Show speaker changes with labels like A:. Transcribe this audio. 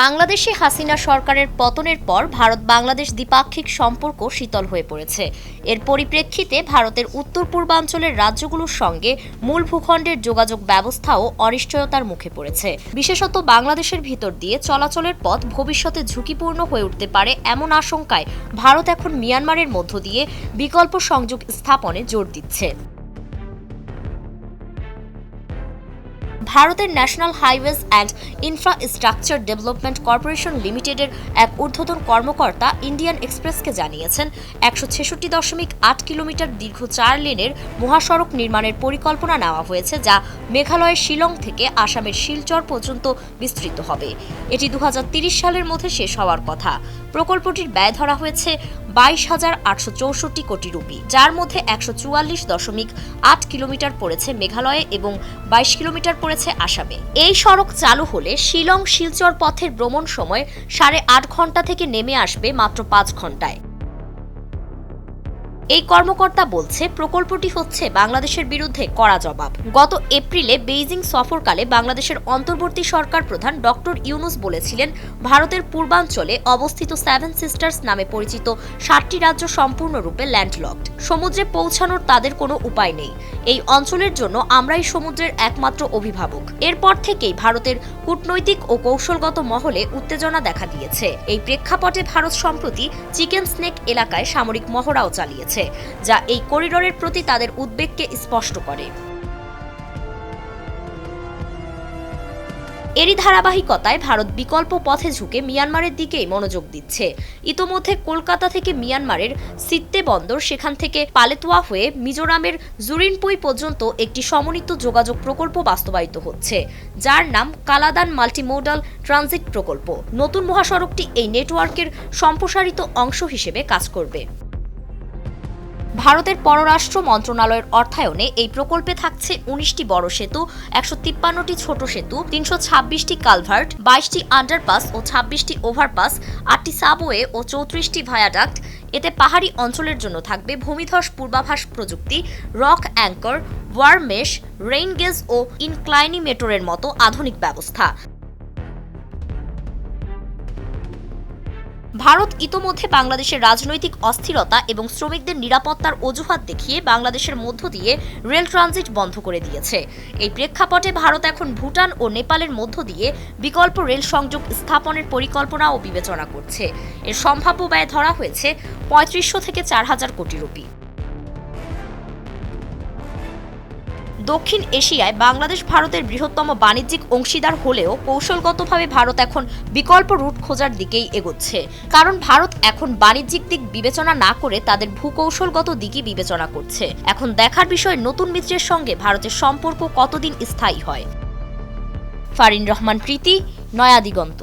A: বাংলাদেশে হাসিনা সরকারের পতনের পর ভারত বাংলাদেশ দ্বিপাক্ষিক সম্পর্ক শীতল হয়ে পড়েছে। এর পরিপ্রেক্ষিতে ভারতের উত্তর পূর্বাঞ্চলের রাজ্যগুলোর সঙ্গে মূল ভূখণ্ডের যোগাযোগ ব্যবস্থাও অনিশ্চয়তার মুখে পড়েছে। বিশেষত বাংলাদেশের ভিতর দিয়ে চলাচলের পথ ভবিষ্যতে ঝুঁকিপূর্ণ হয়ে উঠতে পারে এমন আশঙ্কায় ভারত এখন মিয়ানমারের মধ্য দিয়ে বিকল্প সংযোগ স্থাপনে জোর দিচ্ছে। ভারতের national highways and infrastructure development corporation লিমিটেডের এক ঊর্ধ্বতন কর্মকর্তা ইন্ডিয়ান এক্সপ্রেসকে জানিয়েছেন, ১৬৬.৮ কিলোমিটার দীর্ঘ ৪ লেনের মহাসড়ক নির্মাণের পরিকল্পনা নেওয়া হয়েছে, যা মেঘালয়ের শিলং থেকে আসামের শিলচর পর্যন্ত বিস্তৃত হবে। এটি ২০৩০ সালের মধ্যে শেষ হওয়ার কথা। প্রকল্পটির ব্যয় ধরা হয়েছে ২২,৮৬৪ কোটি রুপি, যার মধ্যে ১৪৪.৮ কিলোমিটার পড়েছে মেঘালয়ে এবং ২২ কিলোমিটার পড়েছে আসামে। এই সড়ক চালু হলে শিলং শিলচর পথের ভ্রমণ সময় ৮.৫ ঘন্টা থেকে নেমে আসবে মাত্র ৫ ঘন্টায়। এই কর্মকর্তা বলছে, প্রকল্পটি হচ্ছে বাংলাদেশের বিরুদ্ধে কড়া জবাব। গত এপ্রিলে বেইজিং সফরকালে বাংলাদেশের অন্তর্বর্তী সরকার প্রধান ডক্টর ইউনুস বলেছিলেন, ভারতের পূর্বাঞ্চলে অবস্থিত 7 সিস্টার্স নামে পরিচিত ৭টি রাজ্য সম্পূর্ণরূপে ল্যান্ডলকড। সমুদ্রে পৌঁছানোর তাদের কোনো উপায় নেই। এই অঞ্চলের জন্য আমরাই সমুদ্রের একমাত্র অভিভাবক। এরপর থেকেই ভারতের কূটনৈতিক ও কৌশলগত মহলে উত্তেজনা দেখা দিয়েছে। এই প্রেক্ষাপটে ভারত সম্প্রতি চিকেন স্নেক এলাকায় সামরিক মহড়াও চালিয়েছে, যা এই করিডোরের প্রতি তাদের উদ্বেগকে স্পষ্ট করে। এরই ধারাবাহিকতায় ভারত বিকল্প পথে ঝুঁকে মিয়ানমারের দিকেই মনোযোগ দিচ্ছে। ইতোমধ্যে কলকাতা থেকে মিয়ানমারের সিত্তে বন্দর, সেখান থেকে পালেতোয়া হয়ে মিজোরামের জুরিনপুই পর্যন্ত একটি সমন্বিত যোগাযোগ প্রকল্প বাস্তবায়িত হচ্ছে, যার নাম কালাদান মাল্টিমোডাল ট্রানজিট প্রকল্প। নতুন মহাসড়কটি এই নেটওয়ার্কের সম্প্রসারিত অংশ হিসেবে কাজ করবে। ভারতের পররাষ্ট্র মন্ত্রণালয়ের অর্থায়নে এই প্রকল্পে থাকছে ১৯টি বড় সেতু, ১৫৩টি ছোট সেতু, ৩২৬টি কালভার্ট, ২২টি আন্ডারপাস ও ২৬টি ওভারপাস, ৮টি সাবওয়ে ও ৩৪টি ভায়াডাক্ট। এতে পাহাড়ি অঞ্চলের জন্য থাকবে ভূমিধস পূর্বাভাস প্রযুক্তি, rock anchor, wire mesh, rain gauge ও ইনক্লাইনিমেটরের মতো আধুনিক ব্যবস্থা। ভারত ইতোমধ্যে বাংলাদেশের রাজনৈতিক অস্থিরতা এবং শ্রমিকদের নিরাপত্তার অজুহাত দেখিয়ে বাংলাদেশের মধ্য দিয়ে রেল ট্রানজিট বন্ধ করে দিয়েছে। এই প্রেক্ষাপটে ভারত এখন ভুটান ও নেপালের মধ্য দিয়ে বিকল্প রেল সংযোগ স্থাপনের পরিকল্পনাও বিবেচনা করছে। এর সম্ভাব্য ব্যয় ধরা হয়েছে ৩৫০০ থেকে ৪,০০০ কোটি রুপি। দক্ষিণ এশিয়ায় বাংলাদেশ ভারতের বৃহত্তম বাণিজ্যিক অংশীদার হলেও কৌশলগতভাবে ভারত এখন বিকল্প রুট খোঁজার দিকেই এগোচ্ছে। কারণ ভারত এখন বাণিজ্যিক দিক বিবেচনা না করে তাদের ভূকৌশলগত দিকই বিবেচনা করছে। এখন দেখার বিষয়, নতুন মিত্রের সঙ্গে ভারতের সম্পর্ক কতদিন স্থায়ী হয়। ফারিন রহমান প্রীতি, নয়া দিগন্ত।